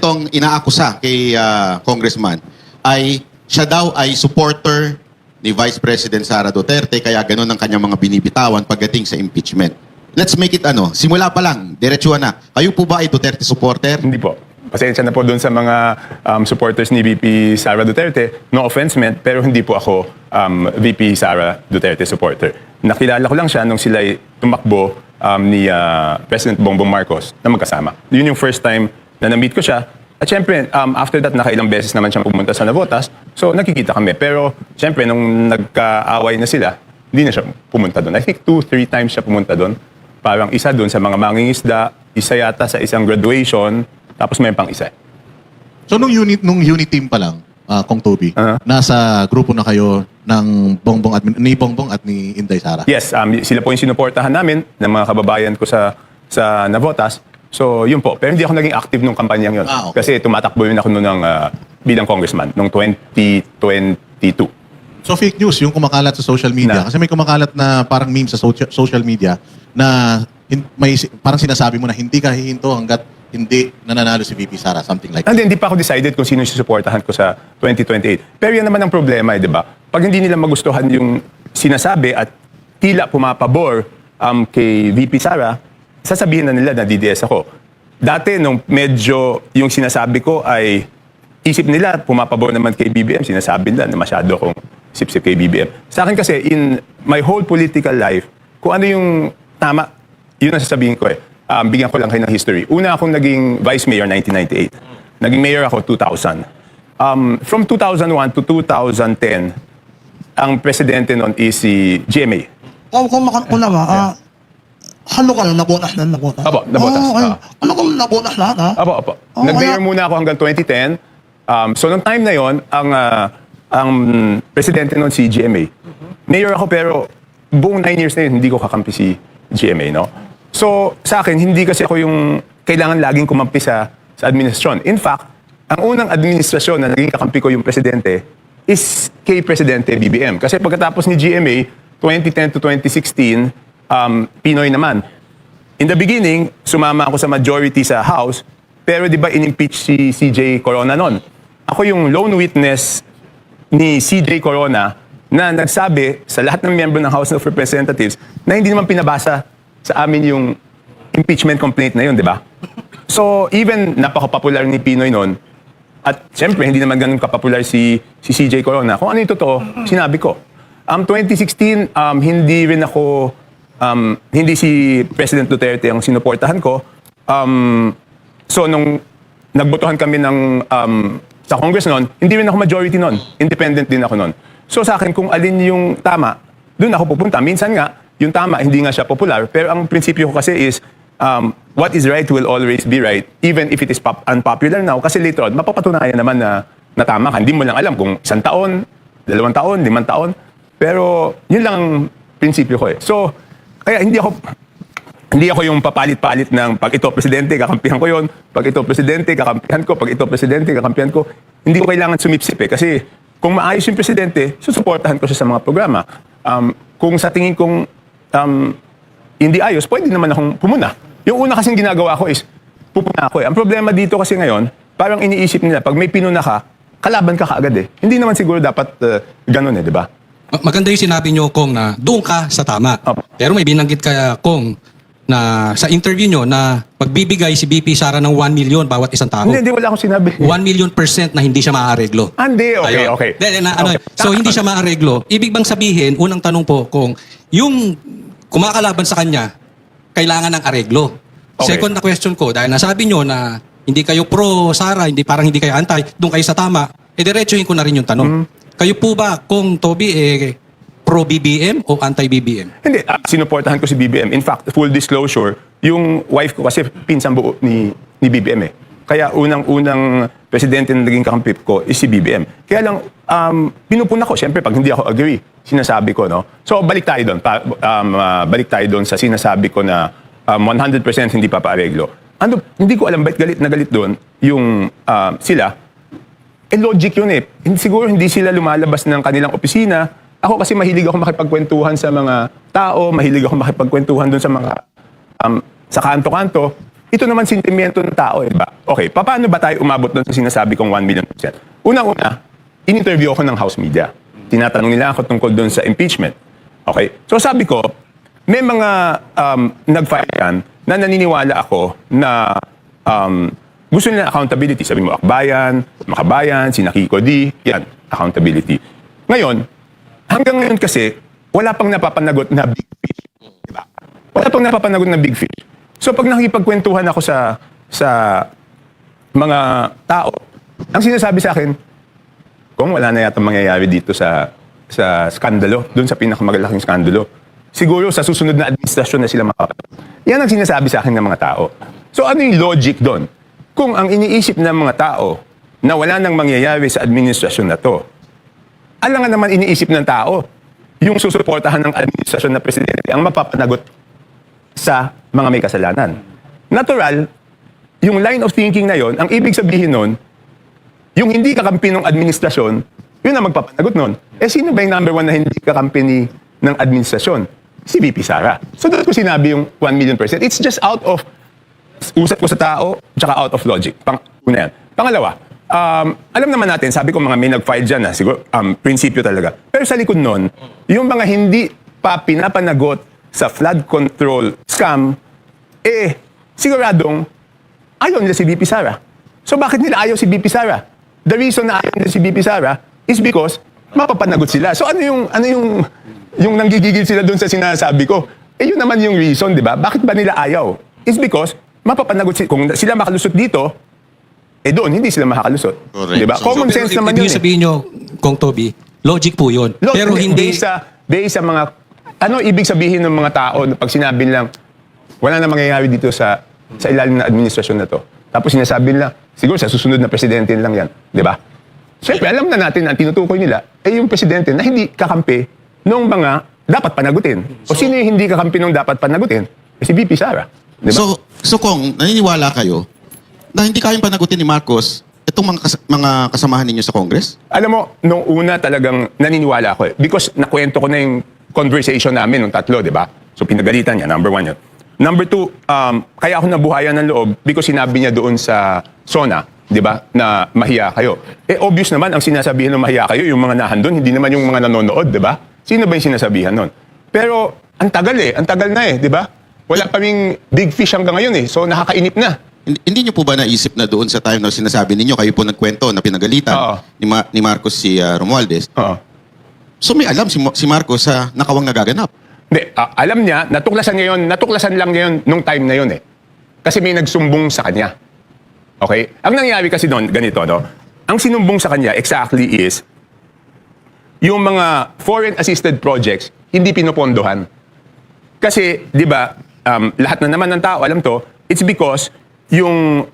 itong inaakusa kay Congressman ay siya daw ay supporter ni Vice President Sara Duterte, kaya ganun ang kanyang mga binibitawan pagdating sa impeachment. Let's make it simula pa lang, diretsuhan na. Kayo po ba ay Duterte supporter? Hindi po. Pasensya na po doon sa mga supporters ni VP Sara Duterte. No offense meant, pero hindi po ako VP Sara Duterte supporter. Nakilala ko lang siya nung sila tumakbo ni President Bongbong Marcos na magkasama. Yun yung first time na na-meet ko siya. At syempre, after that, nakailang beses naman siya pumunta sa Navotas. So, nakikita kami. Pero, syempre, nung nagkaaway na sila, hindi na siya pumunta doon. I think 2-3 times siya pumunta doon. Parang isa doon sa mga mangingisda, isa yata sa isang graduation, tapos may pang isa. So nung unit team pa lang, Kong Toby, nasa grupo na kayo ng ni Bongbong at ni Inday Sara? Yes, sila po yung sinuportahan namin ng mga kababayan ko sa Navotas. So, yun po. Pero hindi ako naging active nung kampanyang yun. Okay. Kasi tumatakbo yun ako noon bilang congressman noong 2022. So fake news yung kumakalat sa social media. Kasi may kumakalat na parang meme sa social media na parang sinasabi mo na hindi ka hihinto hanggat hindi nananalo si VP Sara, something like that. Hindi pa ako decided kung sino yung susuportahan ko sa 2028. Pero yan naman ang problema, di ba? Pag hindi nila magustuhan yung sinasabi at tila pumapabor kay VP Sara, sasabihin na nila na DDS ako. Dati, nung medyo yung sinasabi ko ay isip nila, pumapabor naman kay BBM, sinasabi nila na masyado akong sip-sip kay BBM. Sa akin kasi, in my whole political life, kung ano yung tama, yun ang sasabihin ko eh. Bigyan ko lang kayo ng history. Una akong naging vice mayor 1998. Naging mayor ako 2000. From 2001 to 2010, ang presidente noon is si GMA. Kung halo ka lang, nabotas na nabotas. Apo, nabotas. Ano kung nabotas lahat, ha? Apo. Nag-mayor muna ako hanggang 2010. So, noong time na yon, ang presidente noon si GMA. Mayor ako pero buong 9 years na yun, hindi ko kakampi si GMA, no? So, sa akin, hindi kasi ako yung kailangan laging kumampi sa administrasyon. In fact, ang unang administrasyon na naging kakampi ko yung presidente is kay Presidente BBM. Kasi pagkatapos ni GMA, 2010 to 2016, Pinoy naman. In the beginning, sumama ako sa majority sa House, pero di ba in-impeach si CJ Corona noon? Ako yung lone witness ni CJ Corona na nagsabi sa lahat ng miyembro ng House of Representatives na hindi naman pinabasa sa amin yung impeachment complaint na yun, di ba? So, even napaka-popular ni Pinoy noon, at siyempre, hindi naman ganun kapopular si CJ Corona. Kung ano yung totoo, sinabi ko. 2016, hindi si President Duterte ang sinuportahan ko. So, nung nagbotohan kami sa Congress noon, hindi rin ako majority noon. Independent din ako noon. So, sa akin, kung alin yung tama, doon ako pupunta. Minsan nga, yung tama, hindi nga siya popular. Pero ang prinsipyo ko kasi is, what is right will always be right, even if it is unpopular now. Kasi later on, mapapatunayan naman na tama ka. Hindi mo lang alam kung 1 taon, 2 taon, 5 taon. Pero, yun lang ang prinsipyo ko eh. So, kaya hindi ako yung papalit-palit ng pag ito presidente, kakampihan ko yon. Pag ito presidente, kakampihan ko. Pag ito presidente, kakampihan ko. Hindi ko kailangan sumipsip eh. Kasi kung maayos yung presidente, susuportahan ko siya sa mga programa. Kung sa tingin kong hindi ayos, pwede naman akong pumuna. Yung una kasing ginagawa ko is, pupuna ako eh. Ang problema dito kasi ngayon, parang iniisip nila, pag may pinuna ka, kalaban ka kaagad eh. Hindi naman siguro dapat ganun eh, di ba? Maganda yung sinabi nyo, Kong, na doon ka sa tama. Pero may binanggit ka, Kong, na sa interview nyo na magbibigay si VP Sara ng 1 million bawat isang tao. Hindi, wala akong sinabi. 1 million % na hindi siya maaareglo. Hindi, okay, Ayun. okay. Okay. So hindi siya maaareglo. Ibig bang sabihin, unang tanong po, Kong, yung kumakalaban sa kanya, kailangan ng areglo. Okay. Second na question ko, dahil nasabi nyo na hindi kayo pro Sara, parang hindi kayo anti, doon kayo sa tama, diretsuhin ko na rin yung tanong. Kayo po ba, Kong Toby, pro-BBM o anti-BBM? Hindi, sinuportahan ko si BBM. In fact, full disclosure, yung wife ko kasi pinsan buo ni BBM eh. Kaya unang presidente na naging kakampi ko is si BBM. Kaya lang, pinupuna ko, siyempre, pag hindi ako agree, sinasabi ko, no? So, balik tayo doon. Balik tayo doon sa sinasabi ko na 100% hindi papaareglo. Hindi ko alam ba't galit na galit doon yung sila. Logic yun eh. Siguro hindi sila lumalabas ng kanilang opisina. Ako kasi mahilig ako makipagkwentuhan sa mga tao, mahilig ako makipagkwentuhan doon sa mga sa kanto-kanto. ito naman sentimiento ng tao, eh, ba? Okay, paano ba tayo umabot doon sa sinasabi kong 1 million %? Unang-una, in-interview ako ng House Media. Tinatanong nila ako tungkol doon sa impeachment. Okay? So sabi ko, may mga nag-file yan na naniniwala ako na gusto nila accountability. Sabi mo, Akbayan, Makabayan, sina Kiko D, yan, accountability. Ngayon, hanggang ngayon kasi, wala pang napapanagot na big fish. Diba? Wala pang napapanagot na big fish. So pag nakikipagkwentuhan ako sa mga tao, ang sinasabi sa akin, kung wala na yata mangyayari dito sa skandalo, doon sa pinakamagalaking skandalo, siguro sa susunod na administrasyon na sila makakapag. Yan ang sinasabi sa akin ng mga tao. So ano yung logic doon? Kung ang iniisip ng mga tao na wala nang mangyayari sa administrasyon na to, alangan naman iniisip ng tao yung susuportahan ng administrasyon na presidente ang mapapanagot sa mga may kasalanan. Natural, yung line of thinking na yon, ang ibig sabihin nun, yung hindi kakampi ng administrasyon, yun ang magpapanagot nun. Eh, sino ba yung number 1 na hindi kakampi ng administrasyon? Si VP Sara. So, doon ko sinabi yung 1 million %. It's just out of usap ko sa tao, tsaka out of logic. Una yan. Pangalawa, alam naman natin, sabi ko mga may nag-file dyan, siguro, prinsipyo talaga. Pero sa likod nun, yung mga hindi pa pinapanagot sa flood control scam, siguradong ayaw nila si VP Sara. So, bakit nila ayaw si VP Sara? The reason na ayaw nila si VP Sara is because mapapanagot sila. So ano yung nanggigigil sila doon sa sinasabi ko? Yun naman yung reason, di ba? Bakit ba nila ayaw? It's because mapapanagot sila. Kung sila makalusot dito, doon hindi sila makakalusot. Correct. Di ba? So, Common sense naman yun. Ibig sabihin nyo, Kong Toby, logic po yun. Pero hindi... Based sa mga... Ano ibig sabihin ng mga tao na pag sinabi lang, wala na mangyayari dito sa ilalim ng administrasyon na to. Tapos sinasabi nila, siguro sa susunod na presidente lang yan. Di ba? Siyempre, alam na natin na ang tinutukoy nila yung presidente na hindi kakampi nung mga dapat panagutin. O sino yung hindi kakampi nung dapat panagutin? Si VP Sara. Di ba? So kung naniniwala kayo na hindi kayang panagutin ni Marcos itong mga kasamahan ninyo sa Congress? Alam mo, nung una talagang naniniwala ako because nakwento ko na yung conversation namin nung tatlo, di ba? So pinagalitan niya, number 1 yun. Number 2, kaya ako nabuhayan ng loob because sinabi niya doon sa SONA, di ba, na mahiya kayo. Obvious naman ang sinasabihan ng mahiya kayo, yung mga nahandun, hindi naman yung mga nanonood, di ba? Sino ba yung sinasabihan nun? Pero, ang tagal na di ba? Wala pa ring big fish hanggang ngayon so nakakainip na. Hindi niyo po ba naisip na doon sa time na sinasabi ninyo, kayo po nagkwento na pinagalitan Oo. ni Marcos si Romualdez? Oo. So may alam si Marcos sa nakawang nagaganap. Hindi, alam niya, natuklasan lang ngayon nung time na yun Kasi may nagsumbong sa kanya. Okay? Ang nangyari kasi noon, ganito, no? Ang sinumbong sa kanya exactly is yung mga foreign assisted projects hindi pinopondohan. Kasi, di ba, lahat na naman ng tao alam to, it's because yung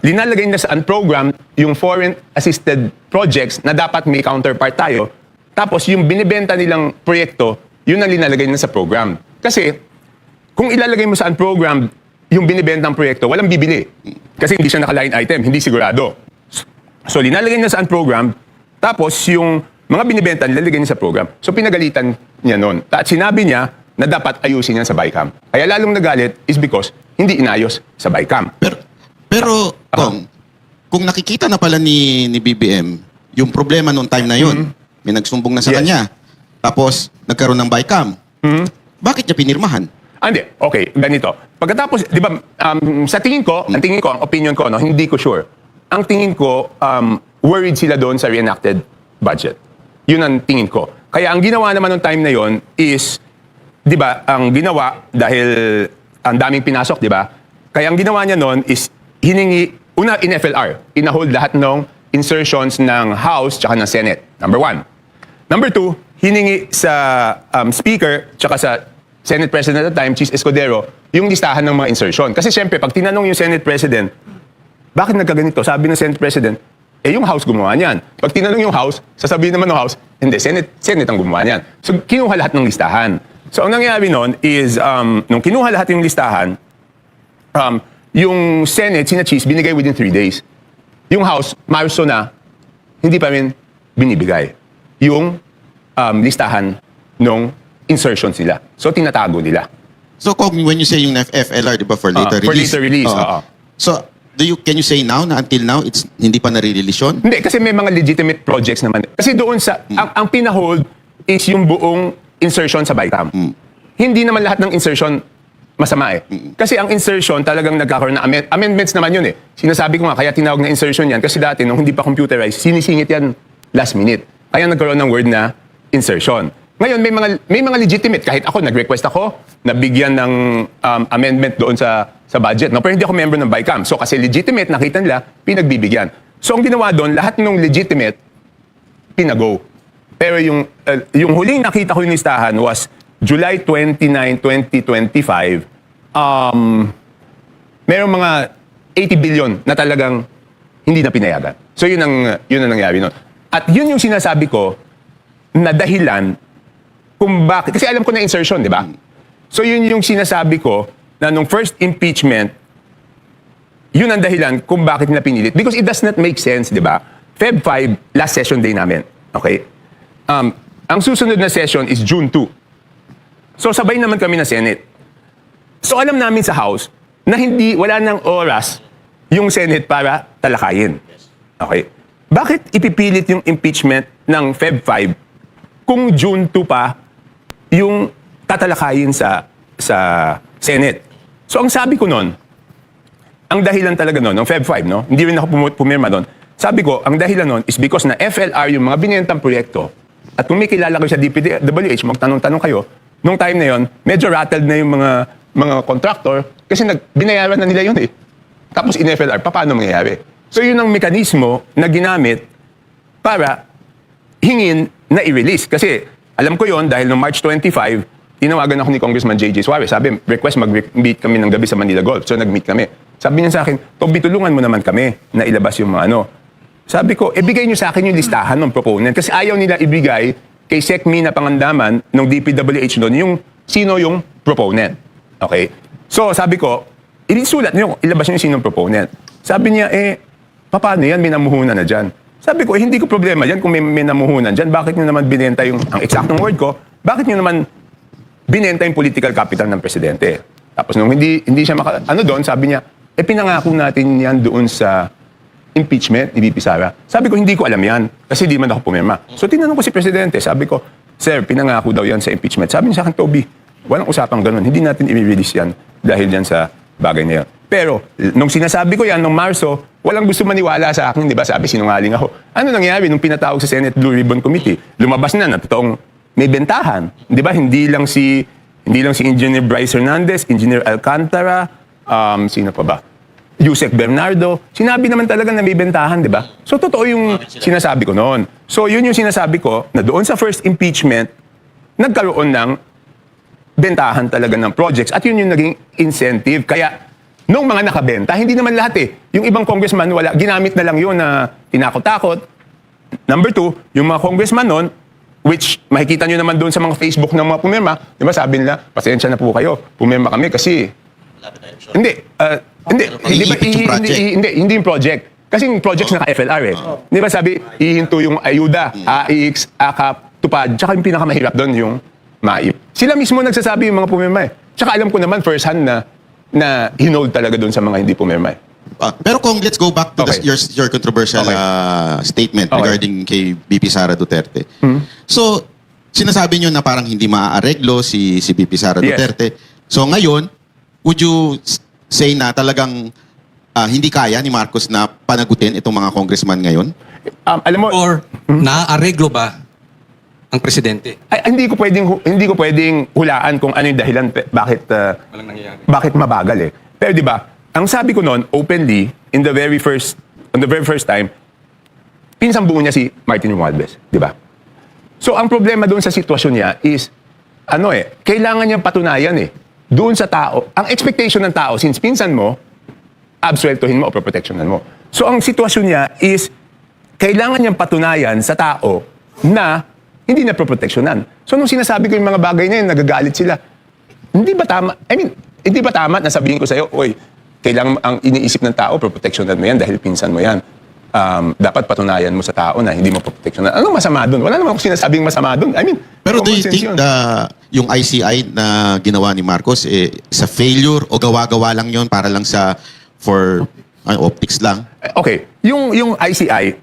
linalagay na sa program yung foreign assisted projects na dapat may counterpart tayo. Tapos yung binibenta nilang proyekto, yun ang linalagay na sa program. Kasi, kung ilalagay mo sa program yung binibentang proyekto, walang bibili. Kasi hindi siya naka-line item, hindi sigurado. So, linalagay na sa program, tapos yung mga binibenta nilalagay niya sa program. So, pinagalitan niya noon. At sinabi niya na dapat ayusin yan sa BICAM. Kaya lalong nagalit is because hindi inayos sa BICAM. Pero kung nakikita na pala ni BBM yung problema noong time na yun, may nagsumbong na sa Yes. kanya, tapos nagkaroon ng BICAM, bakit niya pinirmahan? Hindi. Okay, ganito. Pagkatapos, di ba, sa tingin ko, ang opinion ko, hindi ko sure. Ang tingin ko, worried sila doon sa reenacted budget. Yun ang tingin ko. Kaya ang ginawa naman ng time na yon is, di ba, ang ginawa, dahil ang daming pinasok, di ba? Kaya ang ginawa niya noon is, hiningi, una, in FLR, inahold lahat ng insertions ng House tsaka ng Senate. Number 1. Number 2, hiningi sa Speaker tsaka sa Senate President at the time, Chis Escudero, yung listahan ng mga insertion. Kasi siyempre, pag tinanong yung Senate President, bakit nagkaganito? Sabi ng Senate President, yung House gumawa niyan. Pag tinanong yung House, sasabihin naman ng House, hindi, Senate ang gumawa niyan. So, kinuha lahat ng listahan. So, ang nangyari noon is, nung kinuha lahat yung listahan, yung Senate, sina Chis, binigay within 3 days. Yung House, Marso na, hindi pa rin binibigay yung listahan ng insertions nila. So, tinatago nila. So Kong, when you say yung FLR, di ba, for later For release? later release, Oo. oo. So, can you say now na until now, hindi pa nare-release yun? Hindi, kasi may mga legitimate projects naman. Kasi doon sa, ang pinahold is yung buong insertion sa BICAM. Hindi naman lahat ng insertion masama eh. Kasi ang insertion talagang nagkakaroon na amendments naman yun eh. Sinasabi ko nga, kaya tinawag na insertion yan. Kasi dati, nung hindi pa computerized, sinisingit yan last minute. Kaya nagkaroon ng word na insertion. Ngayon, may mga legitimate. Kahit ako, nag-request ako na bigyan ng amendment doon sa budget. No? Pero hindi ako member ng BICAM. So kasi legitimate, nakita nila, pinagbibigyan. So ang ginawa doon, lahat ng legitimate, pinago. Pero yung huling nakita ko yung listahan was July 29, 2025. Merong mga 80 billion na talagang hindi na pinayagan. So yun ang nangyari noon. At yun yung sinasabi ko na dahilan kung bakit. Kasi alam ko na insertion, di ba? So yun yung sinasabi ko na nung first impeachment, yun ang dahilan kung bakit nila pinilit. Because it does not make sense, di ba? Feb 5, last session day namin. Okay? Ang susunod na session is June 2. So sabay naman kami na Senate. So alam namin sa House na wala nang oras yung Senate para talakayin. Okay? Bakit ipipilit yung impeachment ng Feb 5 kung June 2 pa yung tatalakayin sa Senate? So ang sabi ko noon, ang dahilan talaga noon, ng Feb 5, no? Hindi rin ako pumirma doon. Sabi ko, ang dahilan noon is because na FLR yung mga binentang proyekto at kung may kilala kayo sa DPWH, magtanong-tanong kayo, nung time na yon, medyo rattled na yung mga contractor kasi binayaran na nila yun eh. Tapos in FLR, paano mangyayari? So yun ang mekanismo na ginamit para hingin na i-release. Kasi alam ko yon dahil noong March 25, tinawagan ako ni Congressman J.J. Suarez. Sabi, request mag-meet kami ng gabi sa Manila Golf. So nag-meet kami. Sabi niya sa akin, Toby, tulungan mo naman kami na ilabas yung mga ano. Sabi ko, bigay niyo sa akin yung listahan ng proponent. Kasi ayaw nila ibigay kay SecMi na Pangandaman ng DPWH doon yung sino yung proponent. Okay? So sabi ko, ilisulat niyo, ilabas niyo yung sinong proponent. Sabi niya, paano yan? May namuhunan na dyan. Sabi ko, hindi ko problema yan kung may namuhunan dyan. Bakit niyo naman binenta yung, ang eksaktong word ko, bakit niyo naman binenta yung political capital ng presidente? Tapos nung hindi siya doon, sabi niya, pinangako natin yan doon sa impeachment ni VP Sara. Sabi ko, hindi ko alam yan. Kasi di man ako pumirma. So tinanong ko si Presidente, sabi ko, Sir, pinangako daw yan sa impeachment. Sabi niya sa akin, Toby, walang usapang ganun. Hindi natin i-release yan dahil yan sa bagay na yan. Pero, nung sinasabi ko yan, nung Marso, walang gusto maniwala sa akin, di ba? Sabi, sinungaling ako. Ano nangyari nung pinatawag sa Senate Blue Ribbon Committee? Lumabas na totoong may bentahan. Di ba? Hindi lang si Engineer Bryce Hernandez, Engineer Alcantara, sino pa ba? Yusek Bernardo, sinabi naman talaga na may bentahan, di ba? So, totoo yung sinasabi ko noon. So, yun yung sinasabi ko na doon sa first impeachment, nagkaroon ng bentahan talaga ng projects at yun yung naging incentive. Kaya, nung mga nakabenta, hindi naman lahat eh. Yung ibang congressman, ginamit na lang yun na tinakot-takot. Number 2, yung mga congressman noon, which makikita nyo naman doon sa mga Facebook ng mga pumirma, di ba sabi nila, pasensya na po kayo, pumirma kami kasi... Hindi yung project. Kasi yung projects naka-FLR eh. Di ba sabi, ihinto yung ayuda, AIX, AKAP, tupad, tsaka yung pinakamahirap doon yung MAIP. Sila mismo nagsasabi yung mga pumirma eh. Tsaka alam ko naman first hand na hinold talaga doon sa mga hindi pumirma eh. Pero kung let's go back to your controversial statement regarding kay VP Sara Duterte. So, sinasabi nyo na parang hindi maaareglo si VP Sara Duterte. So ngayon, would you say na talagang hindi kaya ni Marcos na panagutin itong mga congressman ngayon? Alam mo, Or naareglo ba ang presidente? hindi ko pwedeng hulaan kung ano yung dahilan Walang nangyayari. bakit mabagal eh. Pero di ba, ang sabi ko noon openly on the very first time, pinsang buo niya si Martin Romualdez, di ba? So ang problema doon sa sitwasyon niya is kailangan niyang patunayan doon sa tao. Ang expectation ng tao since pinsan mo, absueltohin mo o proprotectionan mo. So ang sitwasyon niya is kailangan niyang patunayan sa tao na hindi na proprotectionan. So nung sinasabi ko yung mga bagay na yun, nagagalit sila. Hindi ba tama na sabihin ko sa'yo, kailangan ang iniisip ng tao, proprotectionan mo yan dahil pinsan mo yan. Dapat patunayan mo sa tao na hindi mo proprotectionan. Anong masama doon? Wala naman ako sinasabing masama doon. Pero do you think yung ICI na ginawa ni Marcos sa failure o gawa-gawa lang yon para lang for optics lang? Okay, yung ICI,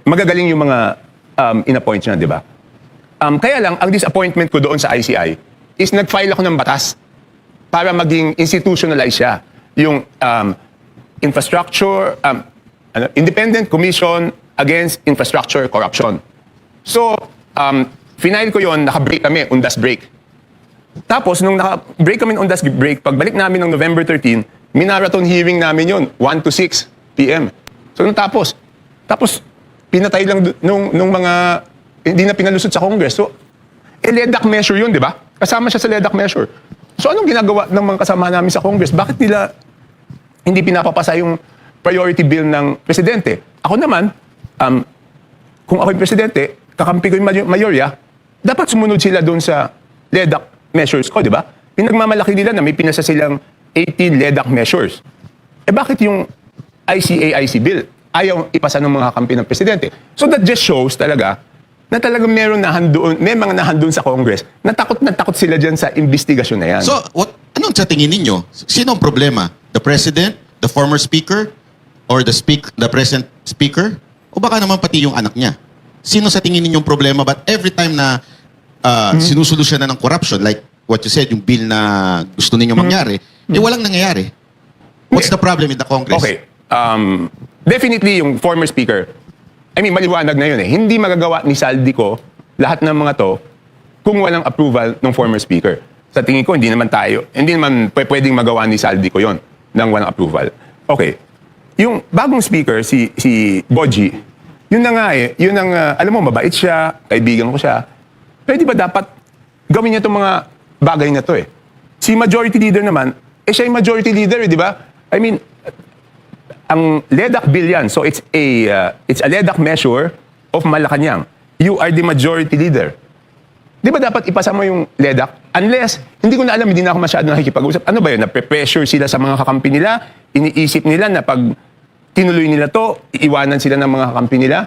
magagaling yung mga in-appoint niya, di ba? Kaya lang, ang disappointment ko doon sa ICI is nag-file ako ng batas para maging institutionalize siya. Yung infrastructure, Independent Commission Against Infrastructure Corruption. So, final ko yon, naka-break kami, undas break. Tapos, nung naka-break kami ng undas break, pagbalik namin ng November 13, minarathon hearing namin yon 1 to 6 p.m. So, nung tapos, pinatay lang nung mga hindi na pinalusot sa Congress. So, LEDAC measure yun, di ba? Kasama siya sa LEDAC measure. So, anong ginagawa ng mga kasama namin sa Congress? Bakit nila hindi pinapapasa yung priority bill ng presidente? Ako naman, kung ako'y presidente, kakampi ko yung mayorya, dapat sumunod sila doon sa LEDAC measures ko, di ba? Pinagmamalaki nila na may pinasa silang 18 LEDAC measures. Bakit yung ICA-IC bill ayaw ipasa ng mga kakampi ng presidente? So that just shows talaga na talagang may mga nahandoon sa Congress na takot sila dyan sa investigasyon na yan. So, anong sa tingin ninyo? Sino ang problema? The President? The former Speaker? Or the present Speaker? O baka naman pati yung anak niya? Sino sa tingin ninyong problema? But every time na sinusolusyon na ng corruption, like what you said, yung bill na gusto ninyong mangyari, walang nangyayari. What's the problem in the Congress? Okay. Definitely yung former Speaker, maliwanag na yun eh. Hindi magagawa ni Saldico lahat ng mga to kung walang approval ng former Speaker. Sa tingin ko, hindi naman pwedeng magawa ni Saldico yon ng walang approval. Okay. Yung bagong Speaker, si Boji, yun na nga eh. Yun ang, alam mo, mabait siya, kaibigan ko siya. Pwede ba dapat gawin niya itong mga bagay na to eh? Si Majority Leader naman, siya yung Majority Leader eh, di ba? Ang LEDAC bill yan, so it's a LEDAC measure of Malacanang. You are the Majority Leader. Di ba dapat ipasa mo yung LEDAC? Unless, hindi ko na alam, hindi na ako masyado nakikipag-usap. Ano ba yun? Nape-pressure sila sa mga kakampi nila? Iniisip nila na pag tinuloy nila to, iiwanan sila ng mga kakampi nila?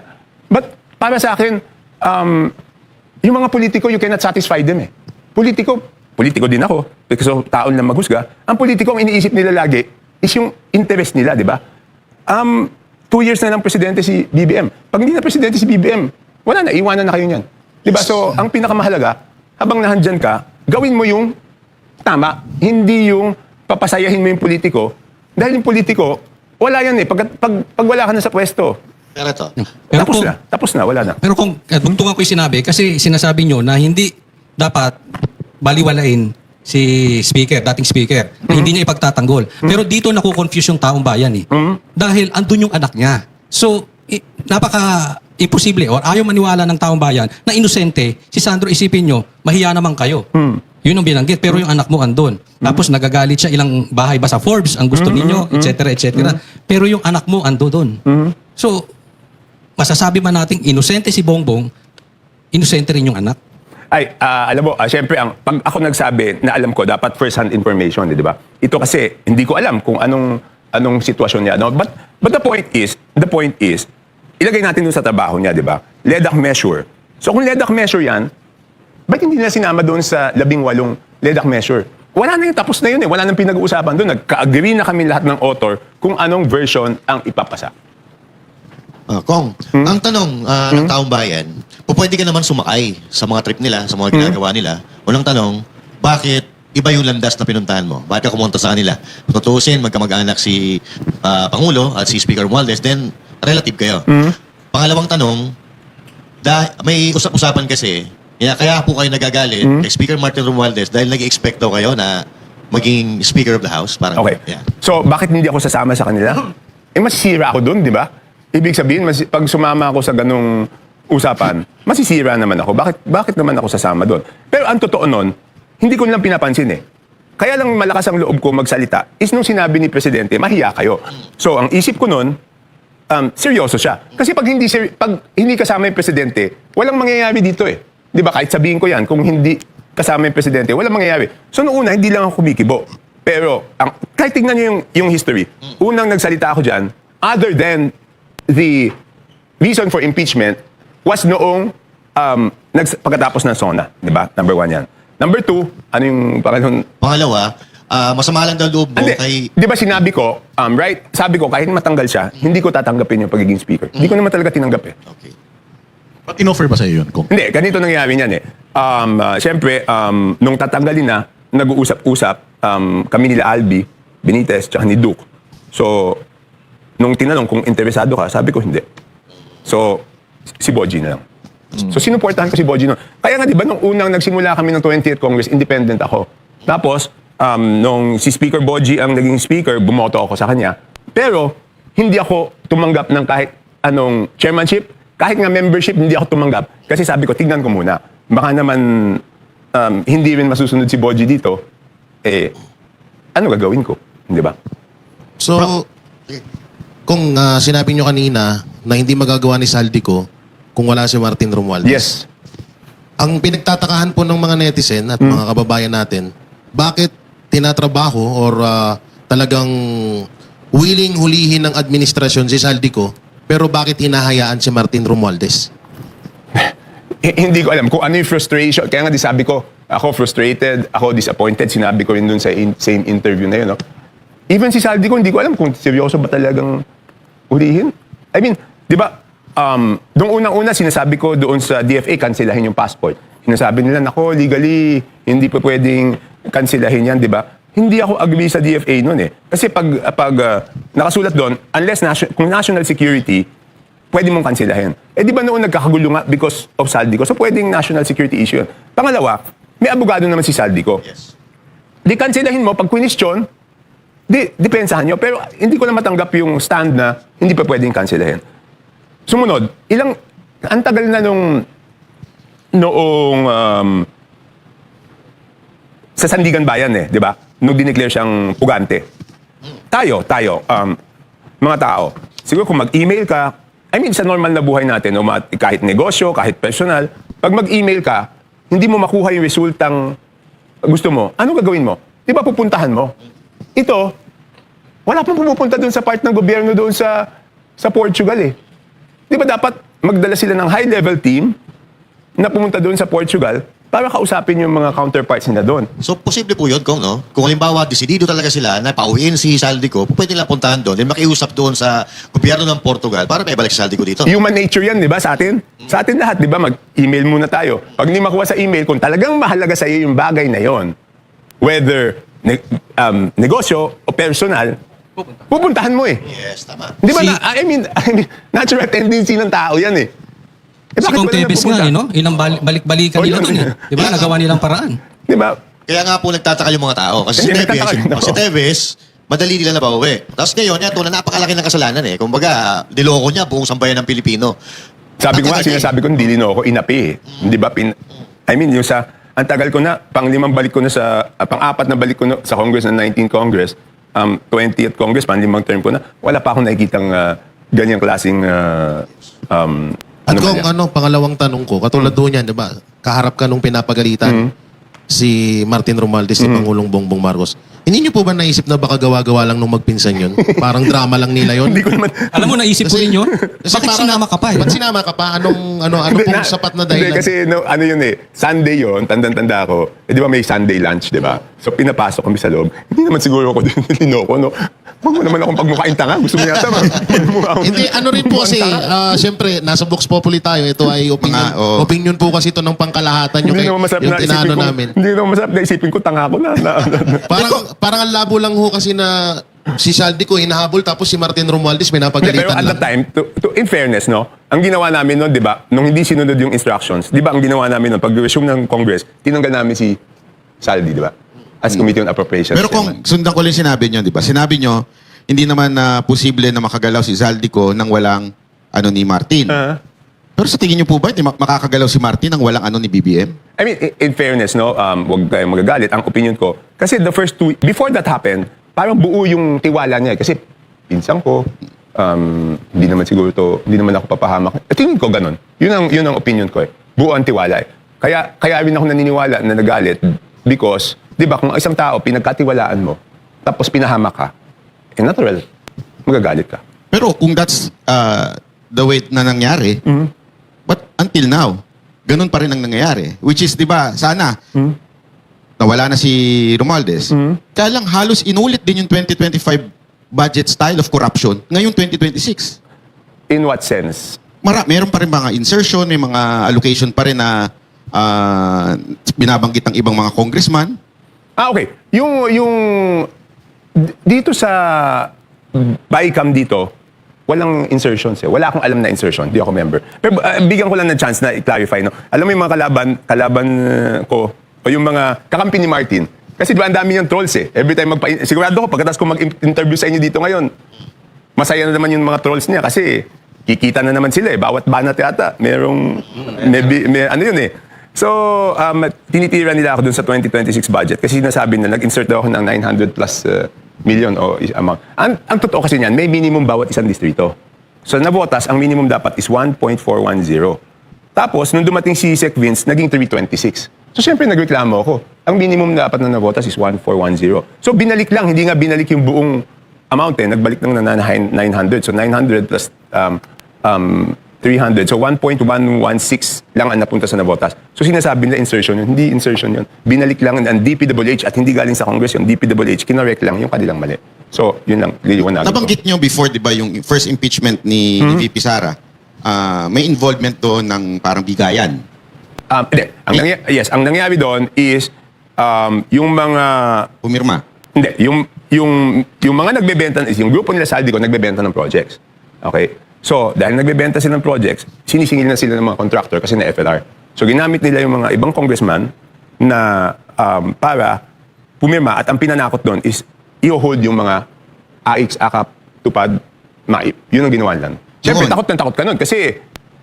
But para sa akin, yung mga politiko, you cannot satisfy them eh. Politiko din ako, kasi taon lang maghusga. Ang politiko, ang iniisip nila lagi is yung interest nila, di ba? 2 years na lang presidente si BBM. Pag hindi na presidente si BBM, wala na, iwanan na kayo niyan. Diba? So, ang pinakamahalaga, habang nahandyan ka, gawin mo yung tama, hindi yung papasayahin mo yung politiko. Dahil yung politiko, wala yan eh. Pag wala ka na sa pwesto, Pero ito, tapos na, wala na. Pero kung bugtungan ko yung sinabi, kasi sinasabi nyo na hindi dapat baliwalain si Speaker, dating Speaker, na hindi niya ipagtatanggol. Pero dito nakukonfuse yung taong bayan eh. Dahil andun yung anak niya. So, napaka-imposible or ayaw maniwala ng taong bayan na inosente, si Sandro, isipin nyo, mahiya naman kayo. Yun ang binanggit, pero yung anak mo andun. Tapos nagagalit siya, ilang bahay ba sa Forbes ang gusto ninyo, etc. etc. Pero yung anak mo ando doon. So, masasabi man natin inosente si Bongbong, inosente rin yung anak. Alam mo, syempre, pag ako nagsabi na alam ko, dapat first-hand information, di ba? Ito kasi, hindi ko alam kung anong sitwasyon niya. No? But the point is, ilagay natin dun sa trabaho niya, di ba? LEDAC measure. So kung LEDAC measure yan, ba't hindi na sinama doon sa 18 LEDAC measure? Wala na yung tapos na yun eh. Wala nang pinag-uusapan doon. Nagka-agree na kami lahat ng author kung anong version ang ipapasa. Kong, ang tanong ng taong bayan, pwede ka naman sumakay sa mga trip nila, sa mga ginagawa nila. Unang tanong, bakit iba yung landas na pinuntahan mo? Bakit ka kumonta sa kanila? Tutuusin, magkamag-anak si Pangulo at si Speaker Romualdez, then relative kayo. Pangalawang tanong, may usap-usapan kasi, kaya po kayo nagagalit kay Speaker Martin Romualdez dahil nag-expect daw kayo na maging Speaker of the House. Parang, Okay. yeah. So, bakit hindi ako sasama sa kanila? Masisira ako doon, di ba? Ibig sabihin, pag sumama ako sa ganung usapan, masisira naman ako. Bakit naman ako sasama doon? Pero ang totoo nun, hindi ko nilang pinapansin eh. Kaya lang malakas ang loob ko magsalita is nung sinabi ni Presidente, mahiya kayo. So, ang isip ko nun, seryoso siya. Kasi pag hindi kasama yung Presidente, walang mangyayari dito eh. Di ba? Kahit sabihin ko yan, kung hindi kasama yung Presidente, walang mangyayari. So, noong una, hindi lang ako kumikibo. Pero, kahit tignan nyo yung history, unang nagsalita ako dyan, other than the reason for impeachment was noong pagkatapos ng SONA, di ba? Number 1 yan. Number 2, ano yung pangalawang... Pangalawa, masama lang daw loob mo Hindi, kay... di ba sinabi ko, right? Sabi ko, kahit matanggal siya, hindi ko tatanggapin yung pagiging speaker. Hindi ko naman talaga tinanggap eh. Okay. Ba't in-offer ba sa'yo yun, Kong? Hindi, ganito nangyari niyan eh. Siyempre, nung tatanggalin na, nag-uusap-usap kami nila Albi, Benitez, tsaka ni Duke. So, nung tinanong kung interesado ka, sabi ko hindi. So, si Boji na lang. So, sinuportahan ko si Boji noon. Kaya nga, di ba, nung unang nagsimula kami ng 20th Congress, independent ako. Tapos, nung si Speaker Boji ang naging speaker, bumoto ako sa kanya. Pero, hindi ako tumanggap ng kahit anong chairmanship, kahit nga membership, hindi ako tumanggap. Kasi sabi ko, tignan ko muna. Baka naman, hindi rin masusunod si Boji dito, ano gagawin ko? Di ba? So, kung sinabi nyo kanina na hindi magagawa ni Saldico kung wala si Martin Romualdez. Yes. Ang pinagtatakahan po ng mga netizen at mga kababayan natin, bakit tinatrabaho or talagang willing hulihin ng administrasyon si Saldico, pero bakit hinahayaan si Martin Romualdez? Hindi ko alam kung ano yung frustration. Kaya nga di sabi ko, ako frustrated, ako disappointed. Sinabi ko rin dun sa same interview na yun. No? Even si Saldico, hindi ko alam kung seryoso ba talagang ulihin. I mean, di ba, nung unang-una sinasabi ko doon sa DFA, kanselahin yung passport. Sinasabi nila, nako, legally, hindi pa pwedeng kanselahin yan, di ba? Hindi ako agree sa DFA noon eh. Kasi pag nakasulat doon, unless kung national security, pwede mong kanselahin. Eh di ba noon nagkakagulo nga because of Saldico? So pwedeng national security issue yun. Pangalawa, may abogado naman si Saldico. Yes. Di kanselahin mo, pag question, depensahan nyo. Pero hindi ko na matanggap yung stand na hindi pa pwedeng kanselahin. Sumunod, ang tagal na noong sa Sandigan Bayan di ba? Nung dineclare siyang pugante. Tayo, mga tao, siguro kung mag-email ka, I mean, sa normal na buhay natin, kahit negosyo, kahit personal, pag mag-email ka, hindi mo makuha yung resultang gusto mo, ano gagawin mo? Di ba pupuntahan mo? Ito, wala pang pumupunta doon sa part ng gobyerno doon sa Portugal eh. Di ba dapat magdala sila ng high-level team na pumunta doon sa Portugal para kausapin yung mga counterparts nila doon? So, posible po yun, Kong, no? Kung halimbawa, desidido talaga sila na pauwiin si Saldico, pwede lang puntahan doon, then makiusap doon sa gobyerno ng Portugal para may balik si Saldico dito. Human nature yan, di ba, sa atin? Sa atin lahat, di ba, mag-email muna tayo. Pag hindi makuha sa email, kung talagang mahalaga sa iyo yung bagay na yon, whether negosyo o personal, pupuntahan mo eh. Yes, tama. Di ba, I mean, natural tendency ng tao yan eh. Si Kong Tevez nga, no? Ilang balik-balikan Oh, nila yun. doon eh. Di ba? Nagawa nilang paraan. Di ba? Kaya nga po nagtataka yung mga tao. Kasi Hindi, nagtataka. si Tevez, madali nila na pauwi. Tapos ngayon, yan, napakalaki ng kasalanan eh. Kumbaga, niloko niya buong sambayan ng Pilipino. Sabi ko nga, Ang tagal sinasabi ko, hindi ako inapi eh. Di ba? I mean, yung ang tagal ko na, pang-limang balik ko na pang-apat na balik ko na sa Congress ng 19th Congress, 20th Congress, pang-limang term ko na, wala pa akong nakikitang ganyang klaseng At man kung yan? pangalawang tanong ko, katulad doon yan, di ba? Kaharap ka nung pinapagalitan si Martin Romualdez, si Pangulong Bongbong Marcos. Hindi niyo po ba naisip na baka gawa-gawa lang nung magpinsan yun? Parang drama lang nila yun? Hindi ko naman... Alam mo, naisip ko rin yun. Bakit parang- sinama ka pa eh? Ba't sinama ka pa? Ano Hindi, pong sapat na dahilan? Hindi, kasi ano yun eh, Sunday yun, tanda-tanda ako. Di ba may Sunday lunch, di ba? So pinapasok kami sa loob. Hindi naman siguro ako din linoko, no? Huwag mo naman akong pagmukain tanga. Gusto mo yata, Hindi, ano rin po kasi, siyempre, nasa Vox Populi tayo. Ito ay opinion. Mga, oo. Opinion po kasi ito ng pangkalahatan Hindi yung, naman masarap yung na tinano isipin ko. namin. Hindi naman masarap na isipin ko, tanga ko na. Parang ang labo lang ho kasi na si Saldico hinahabol tapos si Martin Romualdez may Pero napagalitan at lang. that time, in fairness, no? Ang ginawa namin noon, di ba? Nung hindi sinunod yung instructions, di ba ang ginawa namin noon, pag-resume ng Congress, tinanggal namin si Saldi, di ba? As Committee on Appropriations. Pero kung Chairman. sundan ko lang sinabi nyo, di ba? Sinabi nyo, hindi naman na posible na makagalaw si Saldico nang walang ni Martin. Pero sa tingin nyo po ba, hindi makakagalaw si Martin nang walang ni BBM? I mean, in fairness, no, wag kayong magagalit. Ang opinion ko, kasi the first 2, before that happened, parang buo yung tiwala niya. Kasi pinsan ko, hindi naman siguro hindi naman ako papahamak. Tingin ko ganun. Yun ang opinion ko eh. Buo ang tiwala eh. Kaya rin ako naniniwala na nagalit because, di ba, kung isang tao pinagkatiwalaan mo, tapos pinahamak ka, natural, magagalit ka. Pero kung that's the way na nangyari, but until now, ganun pa rin ang nangyayari. Which is, di ba, sana, nawala na si Romualdez. Kaya lang halos inulit din yung 2025 budget style of corruption ngayong 2026. In what sense? Meron pa rin mga insertion, may mga allocation pa rin na binabanggit ng ibang mga congressman. Okay. Yung dito sa BICAM dito, walang insertions eh. Wala akong alam na insertion. Di ako member. Pero bigyan ko lang ng chance na i-clarify. No? Alam mo yung mga kalaban ko, o yung mga kakampi ni Martin, kasi diba ang dami yung trolls eh. Every time sigurado ko, pagkatapos ko mag-interview sa inyo dito ngayon, masaya na naman yung mga trolls niya kasi kikita na naman sila eh. Bawat banat yata, merong, may, ano yun eh. So, tinitira nila ako dun sa 2026 budget kasi sinasabi na nag-insert daw ako ng 900 plus million o amount. Ang totoo kasi niyan, may minimum bawat isang distrito. So, nabotas, ang minimum dapat is 1.410. Tapos, nung dumating si Sec Vince, naging 326. So, syempre, nagreklamo ako. Ang minimum dapat na nabotas is 1410. So, binalik lang. Hindi nga binalik yung buong amount eh. Nagbalik lang na 900. So, 900 plus 300. So, 1.116 lang ang napunta sa nabotas. So, sinasabi nila insertion yun. Hindi insertion yun. Binalik lang ang DPWH at hindi galing sa Congress yung DPWH. Kinorek lang yung kanilang mali. So, yun lang. Liliwanagin ko. Nabanggit nyo before, di ba, yung first impeachment ni VP Sara, may involvement doon ng parang bigayan. Hindi. Ang nangyari doon is yung mga Pumirma. hindi, yung mga nagbebenta is yung grupo nila Saldico nagbebenta ng projects. Okay? So, dahil nagbebenta sila ng projects, sinisingil na sila ng mga contractor kasi na FLR. So, ginamit nila yung mga ibang congressman na para pumirma at ang pinanakot doon is i-hold yung mga AX, AKAP, TUPAD, MAIP. Yun ang ginawa lang. Siyempre, Yun. takot ka nun kasi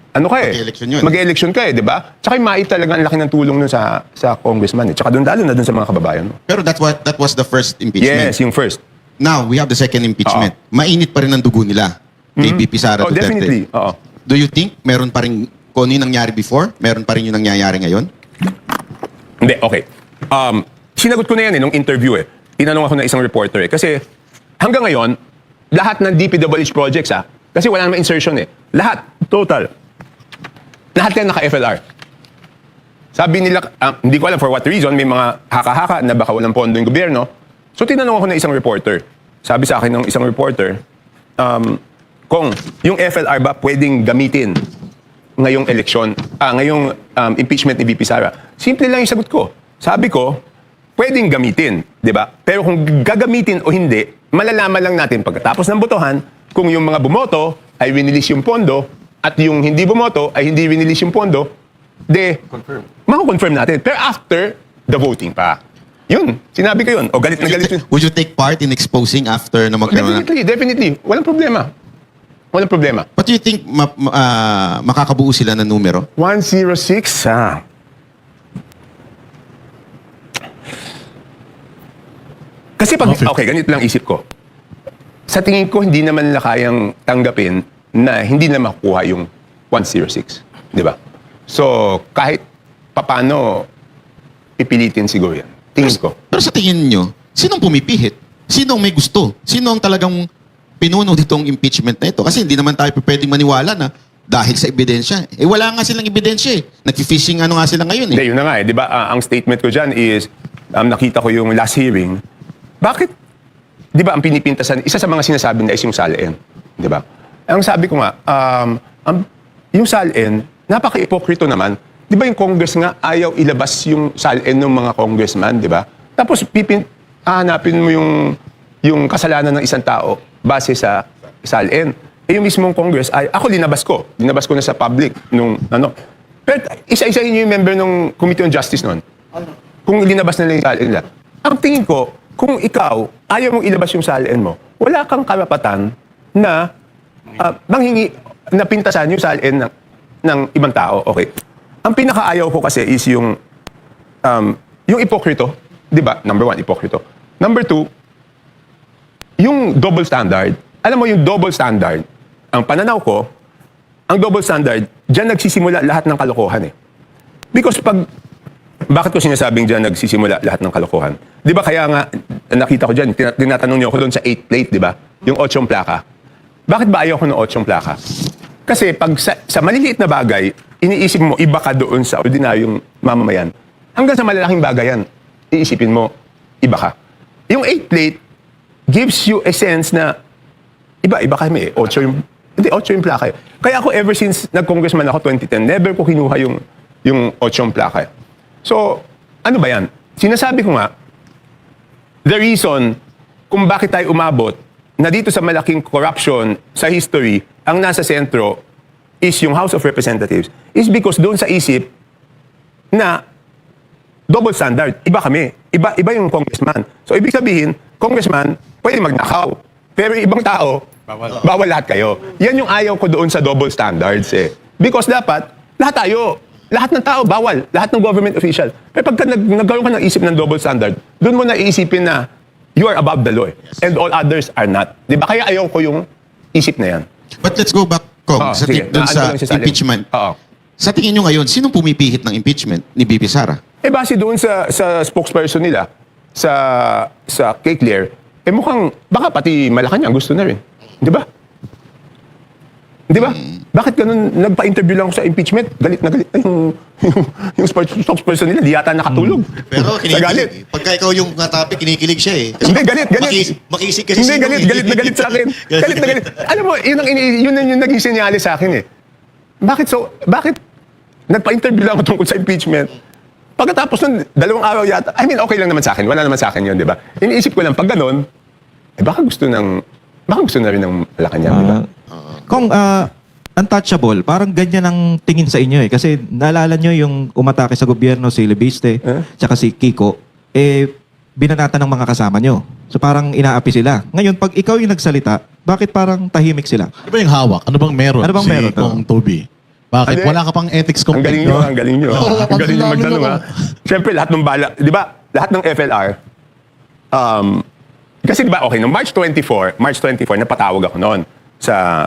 ano ka eh? Mag-election yun. Mag-election ka eh, di ba? Tsaka yung MAIP talaga ang laki ng tulong nun sa congressman eh. Tsaka doon lalo na doon sa mga kababayan mo. Pero that was the first impeachment. Yes, yung first. Now, we have the second impeachment. Mainit pa rin ang dugo nila kay VP Sara Oh, Duterte. definitely. Oo. Do you think meron pa rin, kung ano yung nangyari before, meron pa rin yung nangyayari ngayon? Hindi, okay. Sinagot ko na yan nung interview eh. Tinanong ako ng isang reporter eh. Kasi hanggang ngayon, lahat ng DPWH projects kasi wala naman insertion eh. Lahat, total. Lahat yan naka-FLR. Sabi nila, hindi ko alam for what reason, may mga haka-haka na baka walang pondo yung gobyerno. So tinanong ako ng isang reporter. Sabi sa akin ng isang reporter, kung yung FLR ba pwedeng gamitin ngayong eleksyon, ngayong impeachment ni VP Sara? Simple lang yung sagot ko. Sabi ko, pwedeng gamitin, di ba? Pero kung gagamitin o hindi, malalaman lang natin pagkatapos ng botohan kung yung mga bumoto ay winilis yung pondo at yung hindi bumoto ay hindi winilis yung pondo, mako-confirm natin. Pero after the voting pa. Yun, sinabi ko yun. O galit na galit yun. Would you take part in exposing after na magkaroon ng... Definitely. Walang problema. Walang problema. But do you think makakabuo sila ng numero? 106, Kasi pag, okay, ganito lang isip ko. Sa tingin ko, hindi naman nila kayang tanggapin na hindi na makukuha yung 106. Di ba? So, kahit papano, pipilitin siguro yan. Tingin ko. Pero sa tingin nyo, sinong pumipihit? Sinong may gusto? Sinong talagang pinuno nitong impeachment na ito? Kasi hindi naman tayo pwedeng maniwala na dahil sa ebidensya. wala nga silang ebidensya eh. Nag-fishing nga sila ngayon eh. Hindi, yun na nga eh. Di ba, ang statement ko dyan is, nakita ko yung last hearing, bakit, di ba, ang pinipintasan, isa sa mga sinasabi na is yung SALN. Di ba? Ang sabi ko nga, yung SALN, napaka-ipokrito naman. Di ba yung Congress nga, ayaw ilabas yung SALN ng mga congressman, di ba? Tapos, hahanapin mo yung kasalanan ng isang tao base sa SALN. Yung mismong Congress, ako linabas ko. Linabas ko na sa public nung, Pero isa-isahin yung member ng Committee on Justice noon. Kung linabas nila yung SALN nila. Ang tingin ko, kung ikaw, ayaw mong ilabas yung SALN mo, wala kang karapatan na manghingi, na pintasan yung SALN ng ibang tao. Okay. Ang pinakaayaw ko kasi is yung ipokrito. Di ba? Number one, ipokrito. Number two, yung double standard. Alam mo, yung double standard, ang pananaw ko, ang double standard, dyan nagsisimula lahat ng kalokohan eh. Because bakit ko sinasabing dyan nagsisimula lahat ng kalokohan? Di ba kaya nga, nakita ko dyan, tinatanong niyo ako doon sa 8 plate, di ba? Yung 8 plaka. Bakit ba ayaw ko ng 8 plaka? Kasi pag sa maliliit na bagay, iniisip mo, iba ka doon sa ordinaryong mamamayan. Hanggang sa malalaking bagay yan. iisipin mo, iba ka. Yung 8 plate gives you a sense na iba kami eh. 8 yung plaka eh. Kaya ako ever since nag-congressman ako 2010, never ko kinuha yung 8 yung plaka eh. So, ano ba yan? Sinasabi ko nga, the reason kung bakit tayo umabot na dito sa malaking corruption sa history, ang nasa sentro is yung House of Representatives, is because doon sa isip na double standard. Iba kami. Iba yung congressman. So, ibig sabihin, congressman, pwede magnakaw. Pero yung ibang tao, bawal lahat kayo. Yan yung ayaw ko doon sa double standards eh. Because dapat, lahat ng tao, bawal. Lahat ng government official. Pero pagka nagkaroon ka ng isip ng double standard, doon mo na iisipin na you are above the law. And all others are not. Di ba? Kaya ayaw ko yung isip na yan. But let's go back, Kong, Sige. dun Ano sa lang si Salim? impeachment. Oo. Sa tingin nyo ngayon, sinong pumipihit ng impeachment ni BP Sara? Eh base doon sa spokesperson nila, sa kay Claire, eh mukhang, baka pati Malacanang gusto na rin. Di ba? Di ba? Bakit ganun, nagpa-interview lang ako sa impeachment, galit na galit na yung spokesperson nila, di yata nakatulog. Pero Sa galit. kinikilig. Pagka ikaw yung topic, kinikilig siya eh. Hindi, galit. Makisig kasi Hindi, sino galit na galit sa akin. Galit na galit. Alam mo, yun yung naging senyales sa akin eh. Bakit nagpa-interview lang ako tungkol sa impeachment? Pagkatapos nun, 2 araw yata, I mean, okay lang naman sa akin. Wala naman sa akin yun, di ba? Iniisip ko lang, pag ganun, baka gusto na rin ng Malacanang, di ba? Kung untouchable, parang ganyan ang tingin sa inyo eh. Kasi naalala nyo yung umatake sa gobyerno, si Lebiste, tsaka si Kiko, binanata ng mga kasama nyo. So parang inaapi sila. Ngayon, pag ikaw yung nagsalita, bakit parang tahimik sila? Ano ba yung hawak? Ano bang meron? Ano bang si meron? Kong Toby? Bakit? Hindi. Wala ka pang ethics Ang galing complaint? nyo, ang galing nyo. Ang galing nyo magtanong, ha? Siyempre, lahat ng bala, di ba, lahat ng FLR, kasi di ba, okay, noong March 24, napatawag ako noon sa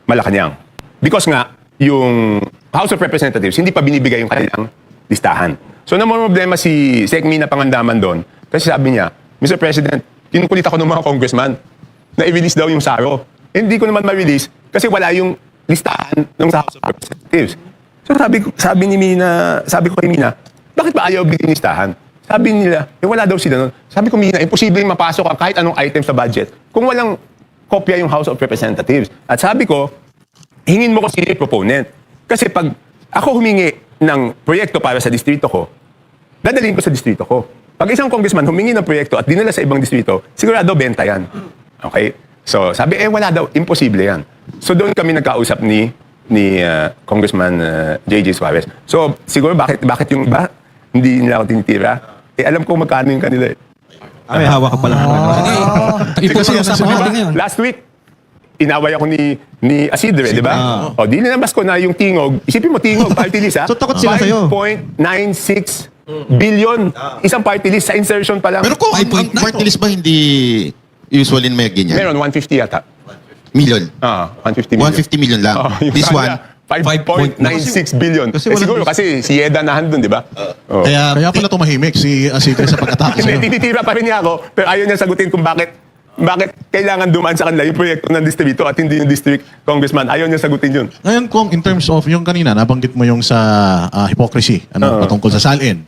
Malacanang. Because nga, yung House of Representatives, hindi pa binibigay yung kanilang listahan. So, namumroblema si Sec Mina Pangandaman doon, kasi sabi niya, Mr. President, kinukulit ako ng mga congressman na i-release daw yung SARO. Hindi ko naman ma-release kasi wala yung listahan ng sa House of Representatives. So sabi ko kay Mina, bakit ba ayaw bigyan listahan? Sabi nila, wala daw sila nun. Sabi ko, Mina, imposible mapasok ang kahit anong item sa budget kung walang kopya yung House of Representatives. At sabi ko, hingin mo ko si proponent. Kasi pag ako humingi ng proyekto para sa distrito ko, dadalhin ko sa distrito ko. Pag isang congressman humingi ng proyekto at dinala sa ibang distrito, sigurado benta yan. Okay? So, sabi, wala daw, imposible yan. So, doon kami nagkausap ni Congressman J.J. Suarez. So, siguro bakit yung iba, hindi nila ako tinitira? Alam ko magkano yung kanila eh. May hawak ka pala. Ipupag-usapan natin ngayon. Last week, inaway ako ni Asidre, di ba? O, di nilabas ko na yung tingog. Isipin mo, tingog, party list, ha? So, takot sila sa'yo. 5.96 billion. Isang party list sa insertion pa lang. Pero kung ang 5.9 party list ba hindi usually may ganyan? Meron, 150 yata. Million. 150 million. 150 million lang. This one, 5.96 billion. Kasi Siguro walang- kasi si Yeda nahan doon, di ba? Oh. Kaya pala tumahimik si Asigre sa pag-atake sa'yo. Hindi, tinitira pa rin niya ako, pero ayaw niya sagutin kung bakit kailangan dumaan sa kanila yung proyekto ng distrito at hindi yung district congressman. Ayaw niya sagutin yun. Ngayon, Kong, in terms of yung kanina, nabanggit mo yung sa hypocrisy, patungkol sa salin.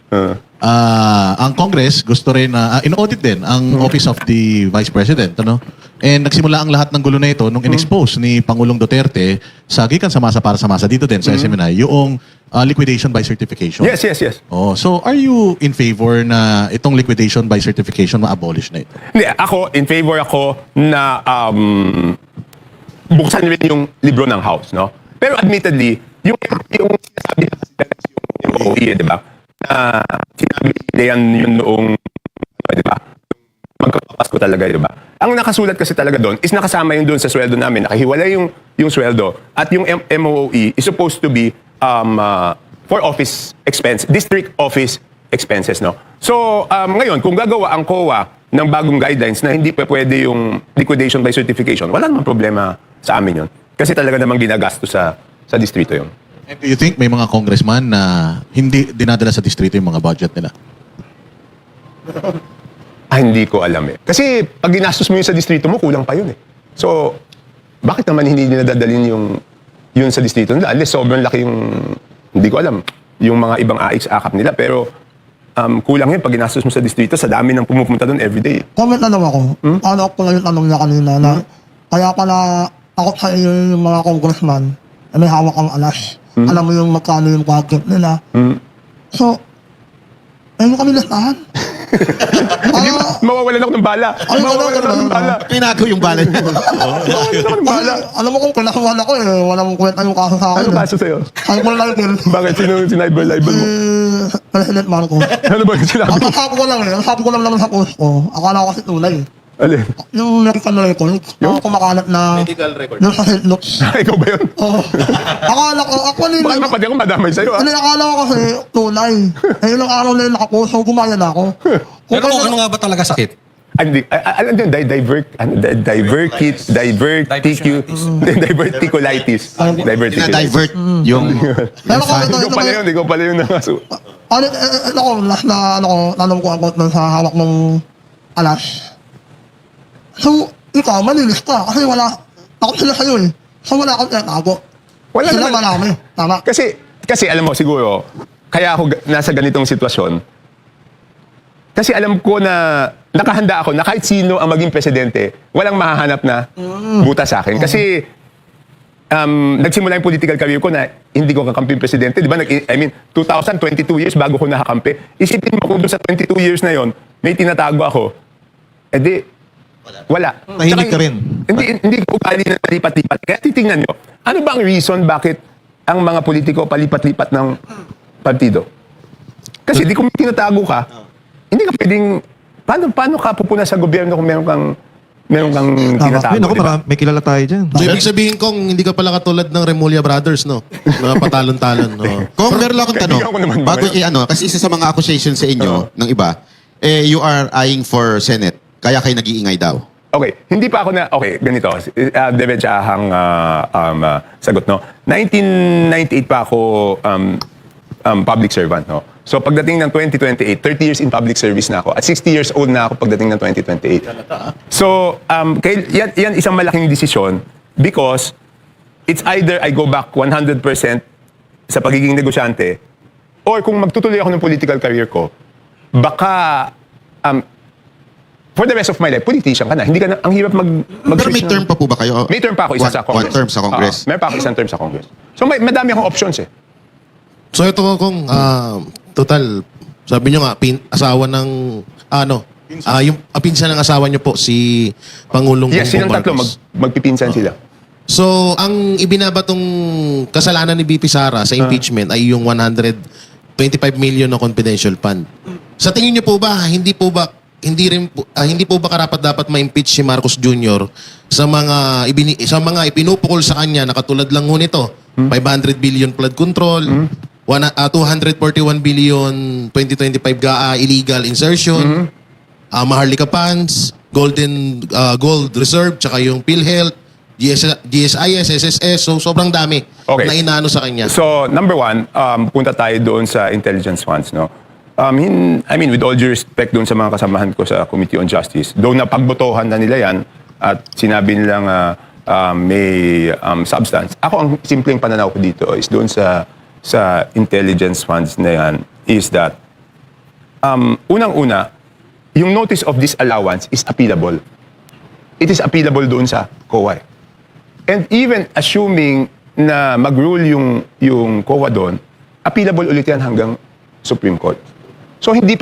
Ang Congress gusto rin na in-audit din ang Office of the Vice President. Ano? And nagsimula ang lahat ng gulo na ito nung in-expose ni Pangulong Duterte sa gikan sa masa para sa masa dito din sa SMNI, yung liquidation by certification. Yes. Oh, so are you in favor na itong liquidation by certification ma-abolish na ito? Hindi, ako, in favor ako na buksan rin yung libro ng House, no? Pero admittedly, yung sinasabi yung OE, di ba? Na sinabi nila yun noong, di ba? Magkapasko talaga, di ba? Ang nakasulat kasi talaga doon is nakasama yun doon sa sweldo namin. Nakahiwalay yung sweldo. At yung MOE is supposed to be for office expense, district office expenses, no? So, ngayon, kung gagawa ang COA ng bagong guidelines na hindi pa pwede yung liquidation by certification, wala namang problema sa amin yun. Kasi talaga namang ginagasto sa distrito yun. And do you think may mga congressman na hindi dinadala sa distrito yung mga budget nila? Hindi ko alam eh. Kasi pag ginastos mo yun sa distrito mo, kulang pa yun eh. So, bakit naman hindi nila dadalhin yun sa distrito nila? Unless sobrang laki yung, hindi ko alam, yung mga ibang AX akap nila. Pero kulang yun pag ginastos mo sa distrito, sa dami ng pumupunta doon everyday. Comment na lang ako. Ano ako lang yung tanong niya kanina na kaya pala ako sa iyo yung mga congressman na may hawak ang alas. Alam mo yung magkano yung budget nila. So, ayun kami listahan. Hindi mawawalan ako ng bala. Ay, Mawawalan ako ng bala. Pinako yung bala niya. Mawawalan ako ng bala. Alam mo kung kinasuhan ako walang kwenta yung kaso sa akin. Ano kaso sa'yo? Ano ko lang yun? Bakit? Sino yung sinibel-libel mo? President Marcos. Ano ba yung sinabi? Ang sabi ko lang ang sabi ko lang naman sa post ko, akala ko kasi tunay. Alin? Yung medical record, yung kumakalat na medical record. Yung sa headlocks. Ikaw ba yun? Oo. Akala ko, ako Bakit nila. mapati ako madamay sa'yo? Ano, akala ko kasi tunay. Eh, ilang araw na yun nakapost, so gumaya na ako. Pero kung ano nga ba talaga sakit? Hindi. Alam din, diverticulitis. Dinadivert yung... Pero kung ito, Ikaw pala yun na kaso. tanong ko about sa hawak ng alas. So, ikaw, malinis ka. Kasi wala, ako sila sa'yo eh. So, wala akong tinatago. Wala Sila naman. marami. Tama. Kasi alam mo, siguro, kaya ako nasa ganitong sitwasyon, kasi alam ko na nakahanda ako na kahit sino ang maging presidente, walang mahahanap na buta sa akin. Kasi nagsimula yung political career ko na hindi ko kakamping presidente. Di ba? 2022 years bago ko nakakampi. Isipin mo kung doon sa 22 years na yon may tinatago ako. Eh di, wala. Tahimik ka rin. Hindi ko ugali na lipat-lipat. Kaya titingnan nyo, ano ba ang reason bakit ang mga politiko palipat-lipat ng partido? Kasi di kung tinatago ka, hindi ka pwedeng, paano ka pupuna sa gobyerno kung meron kang tinatago? Ay, naku, di ba? may kilala tayo dyan. So, ibig sabihin kong hindi ka pala katulad ng Remulla Brothers, no? Mga patalon-talon, no? Kung meron lang akong tanong, Kaibigan ko naman ba bago ngayon? kasi isa sa mga accusation sa inyo ng iba, you are eyeing for Senate, kaya kayo nag-iingay daw. Okay, hindi pa ako na, okay, ganito, diretsahang sagot, no? 1998 pa ako public servant, no? So pagdating ng 2028, 30 years in public service na ako. At 60 years old na ako pagdating ng 2028. So, yan isang malaking desisyon because it's either I go back 100% sa pagiging negosyante or kung magtutuloy ako ng political career ko, baka for the rest of my life, politician ka na. Hindi ka na, ang hirap Pero may term pa po ba kayo? May term pa ako, isa sa Congress. One term sa Congress. Meron pa ako isang term sa Congress. So madami akong options eh. So ito kung total, sabi nyo nga, asawa ng, yung pinsan ng asawa nyo po, si Pangulong Yes, silang Bongbong tatlo, Marcos. magpipinsan sila. So, ang ibinabatong kasalanan ni BP Sara sa impeachment ay yung 125 million na confidential fund. Sa tingin niyo po ba, hindi po ba karapat dapat ma-impeach si Marcos Jr. sa mga ipinupukol sa kanya na katulad lang ho nito, 500 billion flood control, 241 billion 2025 GAA illegal insertion, Maharlika funds, gold reserve, tsaka yung PhilHealth, GSIS, SSS, so sobrang dami Okay. na inaano sa kanya. So, number one, punta tayo doon sa intelligence funds, no? With all due respect doon sa mga kasamahan ko sa Committee on Justice, though napagbotohan na nila yan at sinabi nilang may substance, ako ang simpleng pananaw ko dito is doon sa intelligence funds na yan is that unang-una, yung notice of disallowance is appealable. It is appealable doon sa COA. And even assuming na mag-rule yung COA doon, appealable ulit yan hanggang Supreme Court. So hindi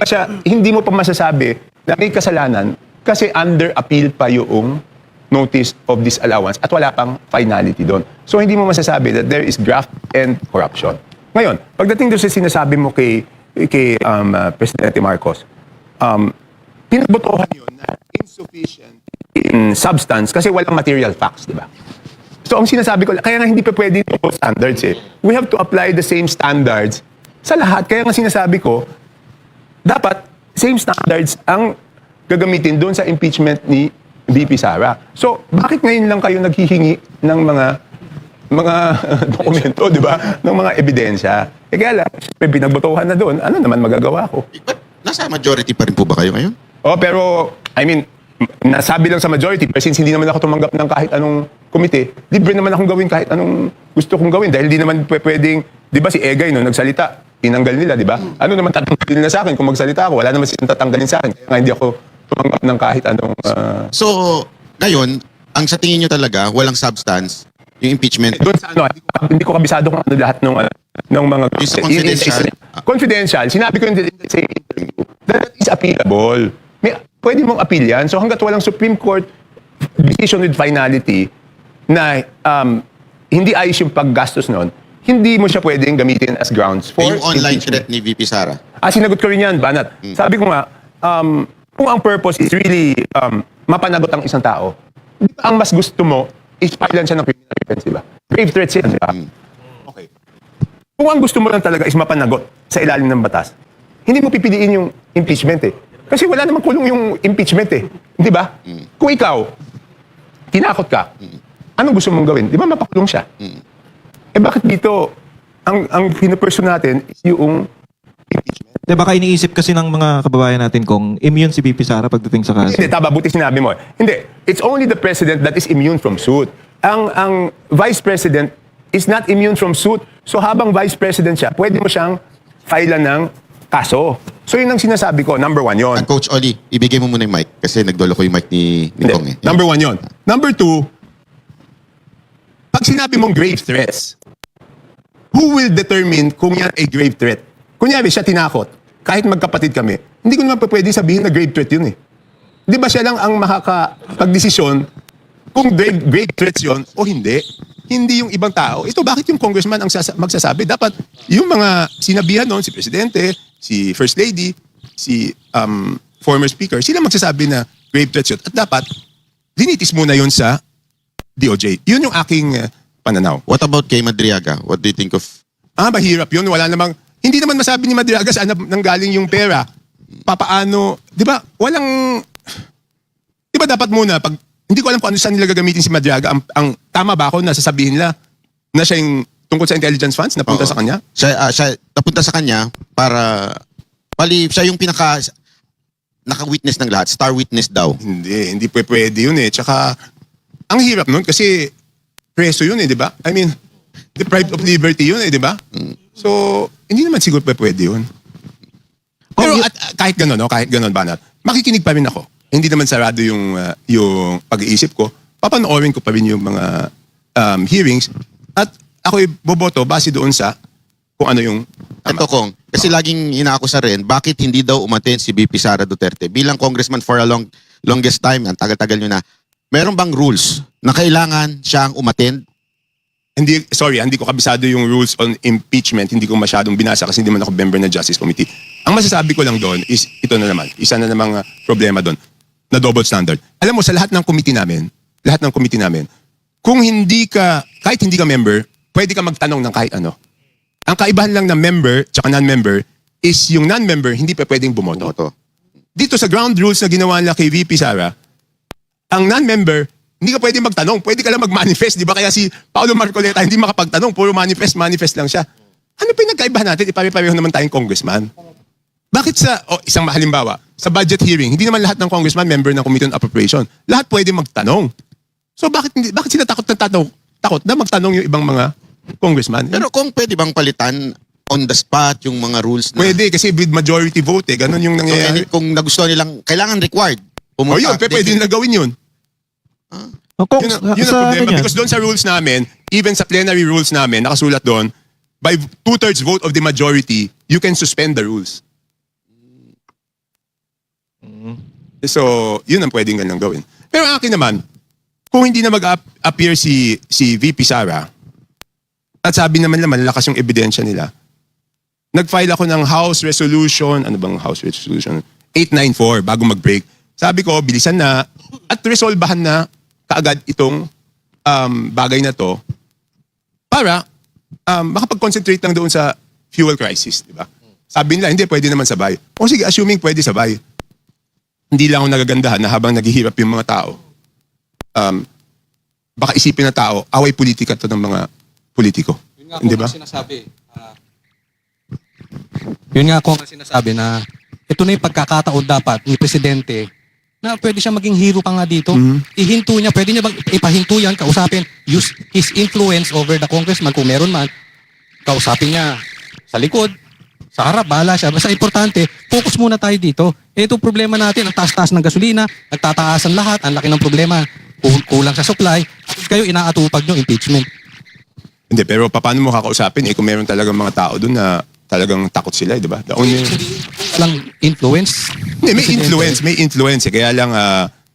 mo pa masasabi na may kasalanan kasi under appeal pa yung notice of disallowance at wala pang finality doon. So hindi mo masasabi that there is graft and corruption. Ngayon, pagdating doon sa sinasabi mo kay Presidente Marcos, pinagbotohan yun na insufficient in substance kasi walang material facts, di ba? So ang sinasabi ko, kaya nga hindi pa pwede yung standards eh. We have to apply the same standards sa lahat. Kaya nga sinasabi ko, dapat same standards ang gagamitin doon sa impeachment ni VP Sara. So, bakit ngayon lang kayo naghihingi ng mga dokumento, di ba? Ng mga ebidensya. Eh kaya lang, pinagbotohan na doon, ano naman magagawa ko? But nasa majority pa rin po ba kayo ngayon? Oh, pero, nasabi lang sa majority, pero since hindi naman ako tumanggap ng kahit anong komite, libre naman akong gawin kahit anong gusto kong gawin. Dahil di naman pwedeng, di ba si Egay, no, nagsalita, tinanggal nila, di ba? Ano naman tatanggalin nila sa akin kung magsalita ako? Wala naman silang tatanggalin sa akin. Kaya nga hindi ako tumanggap ng kahit anong... So, ngayon, ang sa tingin nyo talaga, walang substance, yung impeachment. Doon sa ano, hindi ko kabisado kung ano lahat ng mga... Yung sa confidential. Confidential. Sinabi ko yung sa interview that is appealable. Pwede mong appeal yan. So hanggat walang Supreme Court decision with finality na hindi ayos yung paggastos nun, hindi mo siya pwedeng gamitin as grounds for Yung online impeachment. threat ni VP Sara. Sinagot ko rin yan, Banat. Sabi ko nga, kung ang purpose is really mapanagot ang isang tao, di ba ang mas gusto mo is filean siya ng criminal offense, di ba? Grave threats yan, di ba? Okay. Kung ang gusto mo lang talaga is mapanagot sa ilalim ng batas, hindi mo pipiliin yung impeachment eh. Kasi wala namang kulong yung impeachment eh. Di ba? Kung ikaw, tinakot ka, anong gusto mong gawin? Di ba mapakulong siya? Eh bakit dito, ang pinaperson natin is yung impeachment? Di baka iniisip kasi ng mga kababayan natin kung immune si VP Sara pagdating sa kaso. Hindi, tama, buti sinabi mo. Hindi, it's only the president that is immune from suit. Ang vice president is not immune from suit. So habang vice president siya, pwede mo siyang filean ng kaso. So yun ang sinasabi ko, number 1 yon. Coach Oli, ibigay mo muna yung mic kasi nagdolo ko yung mic ni Kong eh. Number 1 yon. Number 2, pag sinabi mong grave threats, who will determine kung yan ay grave threat? Kunyari, siya tinakot. Kahit magkapatid kami, hindi ko naman pwede sabihin na grave threat yun eh. Di ba siya lang ang makakapagdesisyon kung grave threats yun o hindi? Hindi yung ibang tao. Ito, bakit yung congressman ang magsasabi? Dapat yung mga sinabihan noon, si Presidente, si First Lady, si former Speaker, sila magsasabi na grave threats yun. At dapat, dinitis muna yun sa DOJ. Yun yung aking pananaw. What about kay Madriaga? What do you think of... Mahirap yun. Wala namang... Hindi naman masabi ni Madriaga saan nanggaling yung pera. Papaano... Di ba? Walang... Di ba dapat muna, pag... Hindi ko alam kung ano saan nila gagamitin si Madriaga. Ang tama ba ako na sasabihin nila na siya yung tungkol sa intelligence funds na punta Oo. sa kanya? Siya napunta sa kanya para... siya yung naka-witness ng lahat. Star witness daw. Hindi pwede yun eh. Tsaka, ang hirap nun kasi preso yun eh, di ba? I mean, deprived of liberty yun eh, di ba? So, hindi naman siguro pwede yun. Pero kahit gano'n, no? Kahit gano'n, Banat, makikinig pa rin ako. Hindi naman sarado yung pag-iisip ko. Papanoorin ko pa rin yung mga hearings at ako'y boboto base doon sa kung ano yung tama. Ito Kong, kasi laging inaakusa rin, bakit hindi daw umattend si VP Sara Duterte? Bilang congressman for a longest time, ang tagal-tagal nyo na, meron bang rules na kailangan siyang umattend? Hindi ko kabisado yung rules on impeachment. Hindi ko masyadong binasa kasi hindi man ako member ng Justice Committee. Ang masasabi ko lang doon is ito na naman. Isa na namang problema doon na double standard. Alam mo, sa lahat ng committee namin, kung kahit hindi ka member, pwede ka magtanong ng kahit ano. Ang kaibahan lang ng member tsaka non-member is yung non-member hindi pa pwedeng bumoto. Dito sa ground rules na ginawa nila kay VP Sara, ang non-member, hindi ka pwede magtanong. Pwede ka lang mag-manifest. Di ba kaya si Paolo Marcoleta hindi makapagtanong. Puro manifest lang siya. Ano pa yung nagkaibahan natin? Ipare-pareho naman tayong congressman. Bakit isang halimbawa, sa budget hearing, hindi naman lahat ng congressman member ng Committee on Appropriation. Lahat pwede magtanong. So bakit sila takot na magtanong yung ibang mga congressman? Pero kung pwede bang palitan on the spot yung mga rules na... Pwede kasi with majority vote eh. Ganun yung nangyayari. kung nagustuhan nilang, kailangan required. O yun, pwede nila gawin yun. Kung, Yun ang sa problema. ganyan, Because doon sa rules namin, even sa plenary rules namin, nakasulat doon, by 2/3 vote of the majority, you can suspend the rules. So, yun ang pwedeng ganang gawin. Pero akin naman, kung hindi na mag-appear si VP Sara, at sabi naman nila, malalakas yung ebidensya nila, nag-file ako ng House Resolution, ano bang House Resolution? 894, bago mag-break. Sabi ko, bilisan na, at resolbahan na kaagad itong bagay na to para makapag-concentrate lang doon sa fuel crisis, di ba? Sabi nila, hindi, pwede naman sabay. O sige, assuming pwede sabay. Hindi lang ako nagagandahan na habang naghihirap yung mga tao, baka isipin na tao, away politika to ng mga politiko. Yun nga Hindi kung ba? sinasabi. Yun nga kung sinasabi na ito na yung pagkakataon dapat ni Presidente na pwede siya maging hero pa nga dito. Ihinto niya, pwede niya bang ipahinto yan, kausapin, use his influence over the congressman kung meron man, kausapin niya sa likod, Sa harap, bahala siya. Basta importante, focus muna tayo dito. Ito problema natin, ang taas-taas ng gasolina, nagtataasan lahat, ang laki ng problema, kulang sa supply, kayo inaatupag nyo, impeachment. Hindi, pero paano mo kakausapin kung meron talagang mga tao doon na talagang takot sila, di ba? The only... Walang influence. Hindi, may influence. Kaya lang,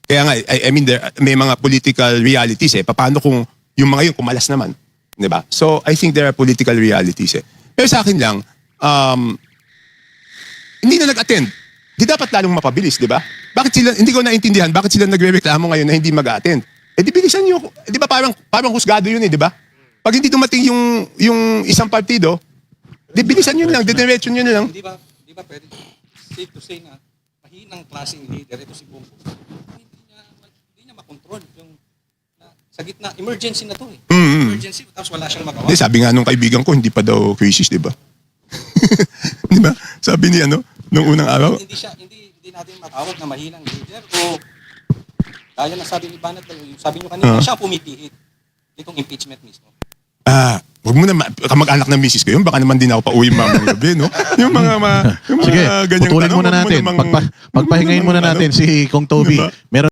kaya nga, I mean, may mga political realities Paano kung yung mga yun kumalas naman? Di ba? So, I think there are political realities Pero sa akin lang, hindi na nag-attend. Di dapat lalong mapabilis, di ba? Bakit sila, hindi ko naintindihan, bakit sila nagre-reklamo ngayon na hindi mag-attend? Di bilisan nyo. Di ba parang husgado yun di ba? Pag hindi dumating yung isang partido, di bilisan nyo lang, didiretso nyo na lang. Di ba pwede safe to say na mahinang klaseng leader ito si Bongo. Hindi niya makontrol yung sa gitna emergency na to Emergency tapos wala siyang magawa. Sabi nga nung kaibigan ko, hindi pa daw crisis, di ba? Di ba? Sabi ni nung unang araw. Hindi natin matawag na mahinang leader o kaya na sabi ni Banat, sabi niyo kanina, siya pumipihit itong impeachment mismo. Huwag mo na kamag-anak ng misis ko yun. Baka naman din ako pa uwi mamayang gabi, no? Yung mga Sige, ganyang putulin tanong, muna huwag mo natin. namang- Pagpahingayin muna natin si Kong Toby. Diba? Meron